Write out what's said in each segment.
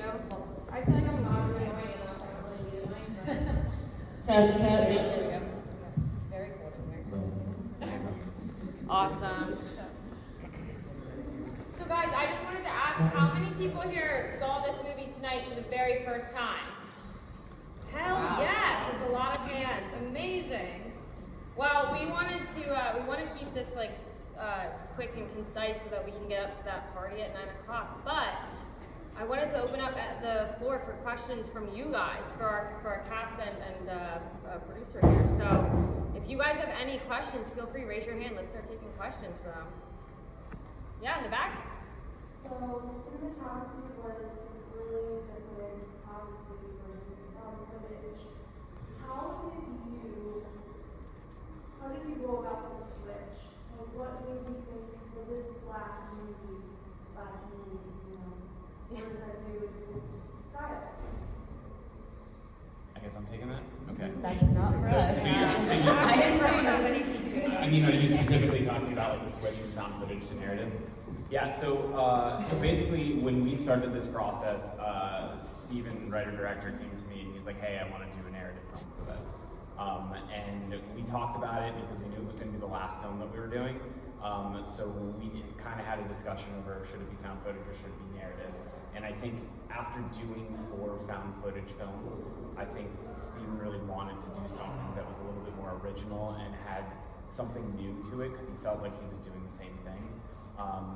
Well, I feel like I'm not really annoying enough. I don't really need a mic. Test. There we go. Very cool. Awesome. So guys, I just wanted to ask, how many people here saw this movie tonight for the very first time? Hell yes, it's a lot of hands. Amazing. Well, we want to keep this like quick and concise so that we can get up to that party at 9 o'clock. But I wanted to open up at the floor for questions from you guys, for our cast and producer here. So if you guys have any questions, feel free, raise your hand. Let's start taking questions for them. Yeah, in the back. So the cinematography was really different, obviously, versus the film footage. How did you go about the switch? Like, what made you think, well, this last movie, you know, we're gonna do a different style? I guess I'm taking that? Okay. That's not for us. I didn't write it. I mean, are you specifically talking about like the switch from found footage to narrative? Yeah, so basically when we started this process, Steven, writer-director, came to me and he was like, hey, I want to do a narrative film for this. And we talked about it because we knew it was going to be the last film that we were doing. So we kind of had a discussion over should it be found footage or should it be narrative. And I think after doing 4 found footage films, I think Steven really wanted to do something that was a little bit more original and had something new to it because he felt like he was doing the same thing.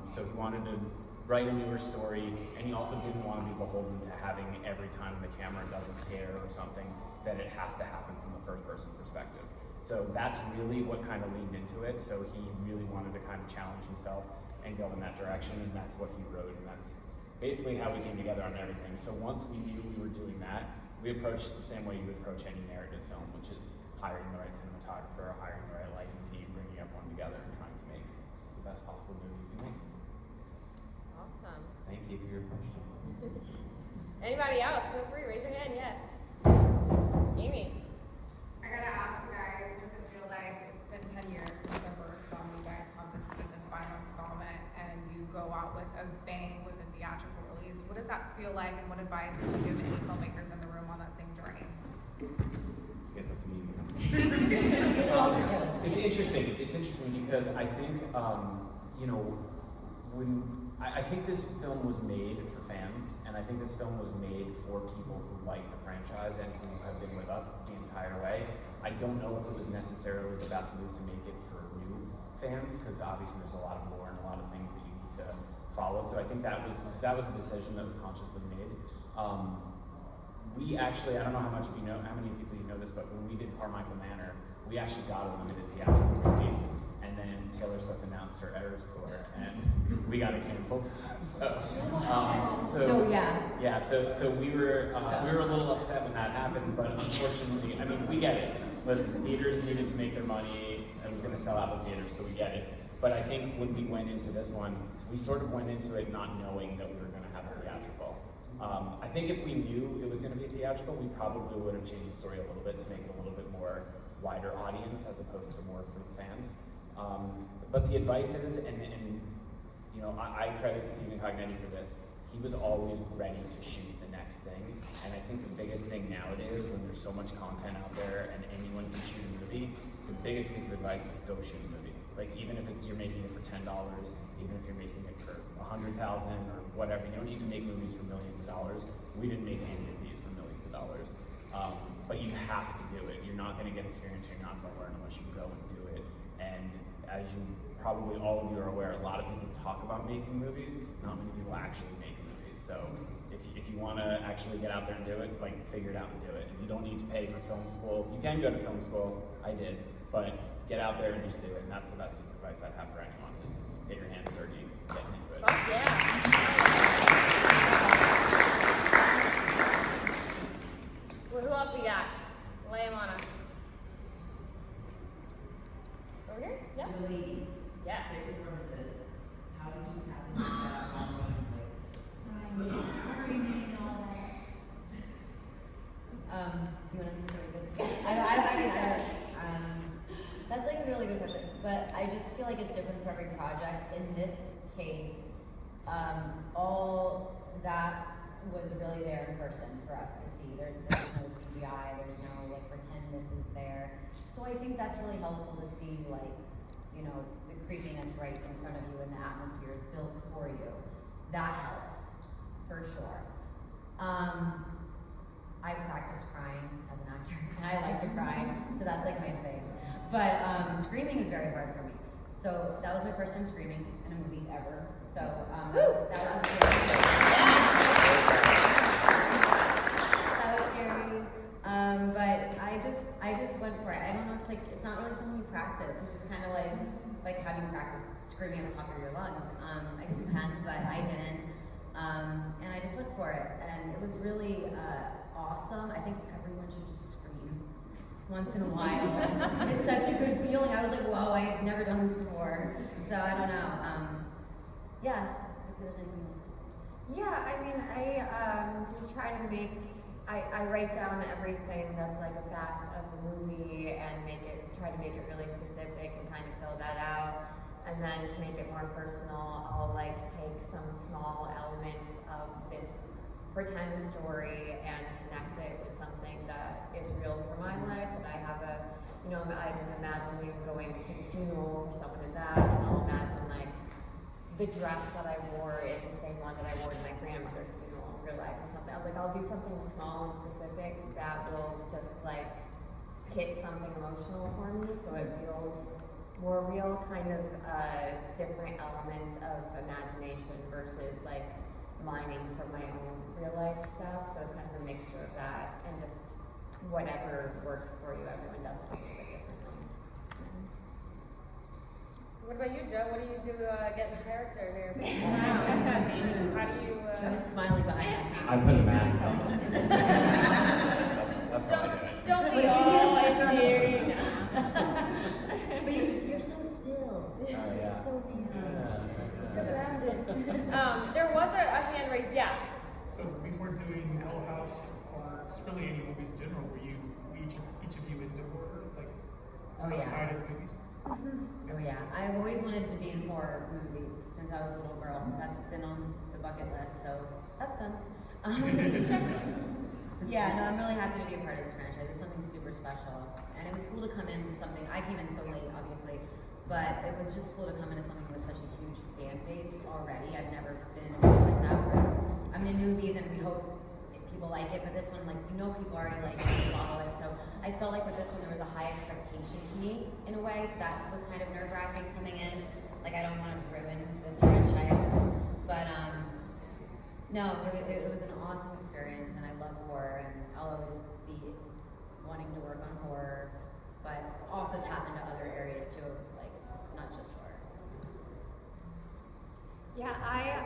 So he wanted to write a newer story, and he also didn't want to be beholden to having every time the camera does a scare or something that it has to happen from the first person perspective. So that's really what kind of leaned into it. So he really wanted to kind of challenge himself and go in that direction, and that's what he wrote, and that's basically how we came together on everything. So once we knew we were doing that, we approached it the same way you would approach any narrative film, which is hiring the right cinematographer, hiring the right lighting team, bringing everyone together and trying to make the best possible movie you can make. Awesome. Thank you for your question. Anybody else? Feel free, raise your hand. Yeah. Amy. I gotta ask you guys, does it feel like it's been 10 years since the first film you guys come to see the final installment and you go out with a bang with a theatrical release? What does that feel like, and what advice would you give any filmmakers in the room on that same journey? I guess that's me. It's interesting. It's interesting because I think, I think this film was made for fans, and I think this film was made for people who like the franchise and who have been with us the entire way. I don't know if it was necessarily the best move to make it for new fans, because obviously there's a lot of lore and a lot of things that you need to follow. So I think that was a decision that was consciously made. We actually, I don't know how many people you know this, but when we did Carmichael Manor, we actually got a limited theatrical release, and then Taylor Swift announced her Eras tour, and we got it canceled. So we were a little upset when that happened, but unfortunately, I mean, we get it. Listen, theaters needed to make their money. It was going to sell out the theaters, so we get it. But I think when we went into this one, we sort of went into it not knowing that we were going to have a theatrical. I think if we knew it was going to be a theatrical, we probably would have changed the story a little bit to make it a little bit more wider audience as opposed to more for the fans. But the advice is, and I credit Stephen Cognetti for this. He was always ready to shoot the next thing, and I think the biggest thing nowadays, when there's so much content out there and anyone can shoot a movie, the biggest piece of advice is go shoot a movie. Like, even if you're making it for $10, even if you're making it for $100,000 or whatever, you don't need to make movies for millions of dollars. We didn't make any of these for millions of dollars. But you have to do it. You're not going to get experience, you're not going to learn unless you go and do it. And as you probably all of you are aware, a lot of people talk about making movies, not many people actually make movies. So if you want to actually get out there and do it, like, figure it out and do it. And you don't need to pay for film school. You can go to film school, I did, but get out there and just do it. And that's the best piece of advice I'd have for anyone, is get your hands dirty, getting into it. Fuck yeah. Well, who else we got? Lay them on us. Over here? Yeah. Ladies, Yes. favorite performances. How did you tap into that emotion? Screaming and all that. You want to be really good? I get that. That's like a really good question, but I just feel like it's different for every project. In this case, all that was really there in person for us to see. There's no CGI, there's no like pretend this is there. So I think that's really helpful to see, like, you know, the creepiness right in front of you and the atmosphere is built for you. That helps, for sure. I practice crying as an actor, and I like to cry, so that's like my thing. But screaming is very hard for me. So that was my first time screaming in a movie ever. So that was scary. That was scary. But I just went for it. I don't know. It's not really something you practice. You just kind of like how do you practice screaming at the top of your lungs? I guess you can, but I didn't. And I just went for it, and it was really awesome. I think everyone should just scream once in a while. It's such a good feeling. I was like, whoa, I've never done this before. So I don't know. Yeah, if there's anything else. Yeah, I mean, I just try to I write down everything that's like a fact of the movie and try to make it really specific and kind of fill that out. And then to make it more personal, I'll like take some small elements of this pretend story and connect it with something that is real for my life. And I have I'm imagining going to the funeral for someone in that, and I'll imagine like the dress that I wore is the same one that I wore to my grandmother's funeral in real life or something. I'll do something small and specific that will just like hit something emotional for me, so it feels more real, kind of different elements of imagination versus like mining from my own real life stuff. So it's kind of a mixture of that and just whatever works for you. Everyone does it a little bit differently. What about you, Joe? What do you do to get in character here? How do you? Joe is smiling behind that mask. I put a mask on. That's how I do it. Don't we all? It's serious. But you're so still. Oh, yeah. So easy. So grounded. There was a hand raised. Yeah. So before doing Hell House or just really any movies in general, were you each of you into horror, like Oh, yeah. outside of movies? Oh yeah, I've always wanted to be in a horror movie since I was a little girl. That's been on the bucket list, so that's done. Yeah, no, I'm really happy to be a part of this franchise. It's something super special, and it was cool to come into something. I came in so late, obviously, but it was just cool to come into something with such a huge fan base already. I've never been in a movie like that. Where I'm in movies and we hope people like it, but this one, like, people already like it and follow it. So I felt like with this one there was a high expectation to me in a way, so that was kind of nerve-wracking coming in. Like, I don't want to ruin this franchise, but no, it was an awesome experience, and I love horror, and I'll always be wanting to work on horror, but also tap into other areas too, like not just horror. Yeah, I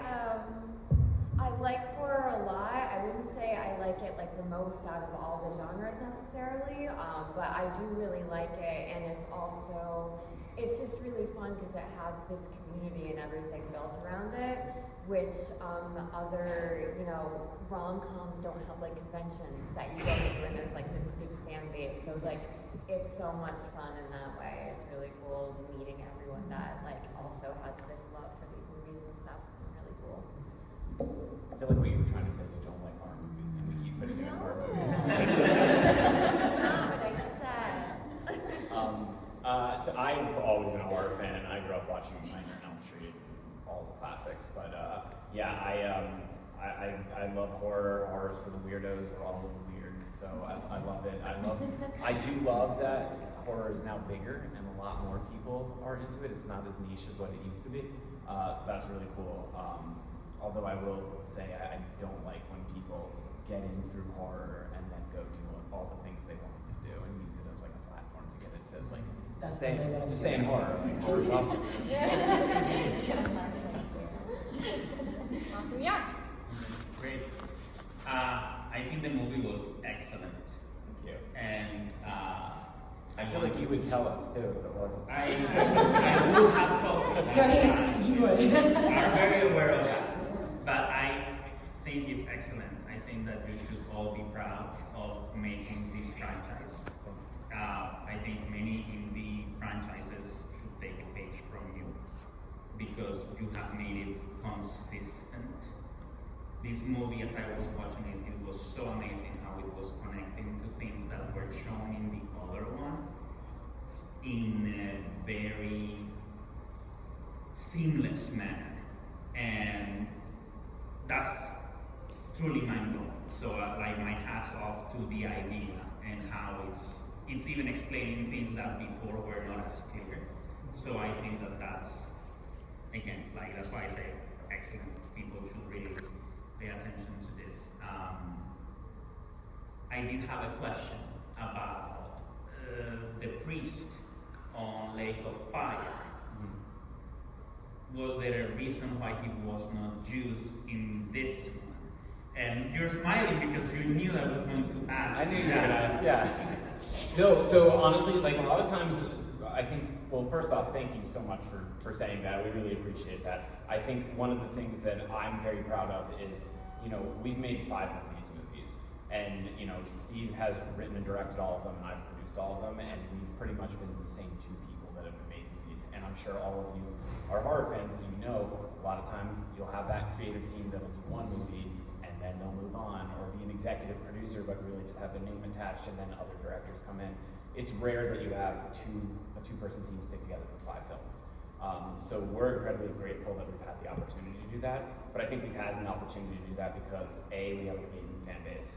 like horror a lot. I wouldn't say I like it like the most out of all the genres necessarily, but I do really like it, and it's just really fun because it has this community and everything built around it, which other, rom-coms don't have like conventions that you go to and there's like this big fan base. So like it's so much fun in that way. It's really cool meeting everyone that like also has this love for these movies and stuff. It's been really cool. I feel like what you were trying to say is you don't like horror movies, and we keep putting it in horror movies. That's not what I said. So I've always been a horror fan, and I grew up watching Nightmare on Elm Street, all the classics. But yeah, I love horror. Horror's for the weirdos. We're all a little weird, so I love it. I do love that horror is now bigger, and a lot more people are into it. It's not as niche as what it used to be. So that's really cool. Although I will say I don't like when people get in through horror and then go do all the things they want to do and use it as like a platform to get into like just stay in horror. Like, horror's awesome. Awesome. Yeah. Great. I think the movie was excellent. Thank you. And I feel like you would tell us too if it wasn't. I would have told you. No, you would. I'm very aware of that. But I think it's excellent. I think that you should all be proud of making this franchise. I think many indie franchises should take a page from you because you have made it consistent this movie, as I was watching it, it was so amazing how it was connecting to things that were shown in the other one in a very seamless manner, and that's truly mind-blowing. So like my hats off to the idea and how it's even explaining things that before were not as clear. So I think that that's, again, like that's why I say excellent. People should really pay attention to this. I did have a question about the priest on Lake of Fire. Was there a reason why he was not used in this one? And you're smiling because you knew I was going to ask. I knew you were going to ask, yeah. No, so honestly, like a lot of times, I think, well, first off, thank you so much for saying that. We really appreciate that. I think one of the things that I'm very proud of is, you know, we've made 5 of these movies. And, you know, Steve has written and directed all of them, and I've produced all of them, and we've pretty much been the same 2 people that have been making these. And I'm sure all of you are horror fans, so you know a lot of times you'll have that creative team that'll do one movie, and then they'll move on, or be an executive producer, but really just have their name attached, and then other directors come in. It's rare that you have a two-person team stick together for 5 films. So we're incredibly grateful that we've had the opportunity to do that, but I think we've had an opportunity to do that because A, we have an amazing fan base,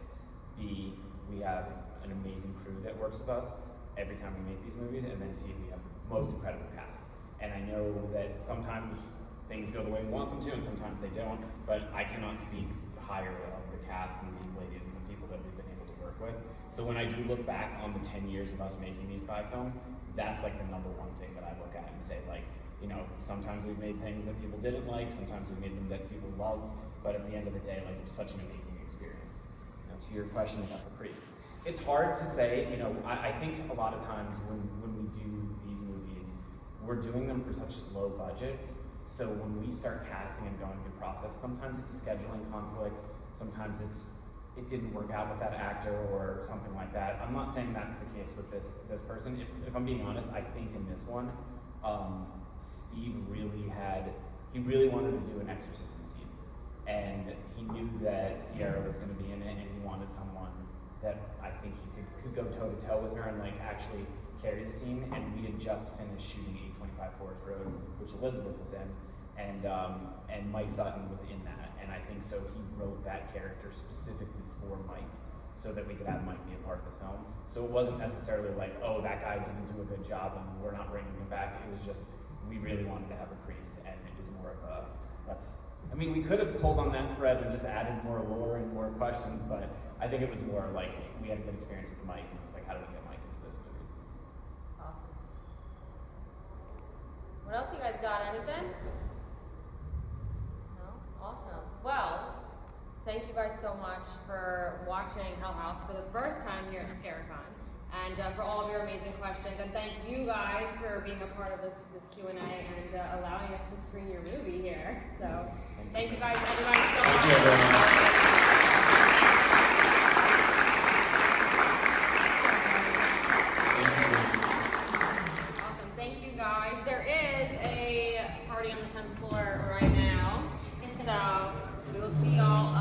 B, we have an amazing crew that works with us every time we make these movies, and then C, we have the most incredible cast. And I know that sometimes things go the way we want them to, and sometimes they don't, but I cannot speak higher of the cast and these ladies and the people that we've been able to work with. So when I do look back on the 10 years of us making these 5 films, that's like the #1 thing that I look at and say, like, you know, sometimes we've made things that people didn't like, sometimes we've made them that people loved, but at the end of the day, like, it was such an amazing experience. Now, to your question about the priest, it's hard to say, you know, I think a lot of times when we do these movies, we're doing them for such low budgets, so when we start casting and going through the process, sometimes it's a scheduling conflict, sometimes it didn't work out with that actor or something like that. I'm not saying that's the case with this person. If I'm being honest, I think in this one, Steve really wanted to do an exorcism scene. And he knew that Sierra was going to be in it, and he wanted someone that I think he could go toe to toe with her and like actually carry the scene. And we had just finished shooting 825 Forest Road, which Elizabeth was in, and Mike Sutton was in that. And I think so he wrote that character specifically for Mike, so that we could have Mike be a part of the film. So it wasn't necessarily like, oh, that guy didn't do a good job and we're not bringing him back. It was just, we really wanted to have a priest, and it was more of a, we could have pulled on that thread and just added more lore and more questions, but I think it was more like, we had a good experience with Mike, and it was like, how do we get Mike into this movie? Awesome. What else you guys got? Anything? No? Awesome. Well, thank you guys so much for watching Hell House for the first time here at Scaricon, and for all of your amazing questions. And thank you guys for being a part of this Q&A and allowing us to screen your movie here. So thank you guys, everybody, so much. Thank you, everyone. Awesome. Thank you guys. There is a party on the 10th floor right now, so we will see y'all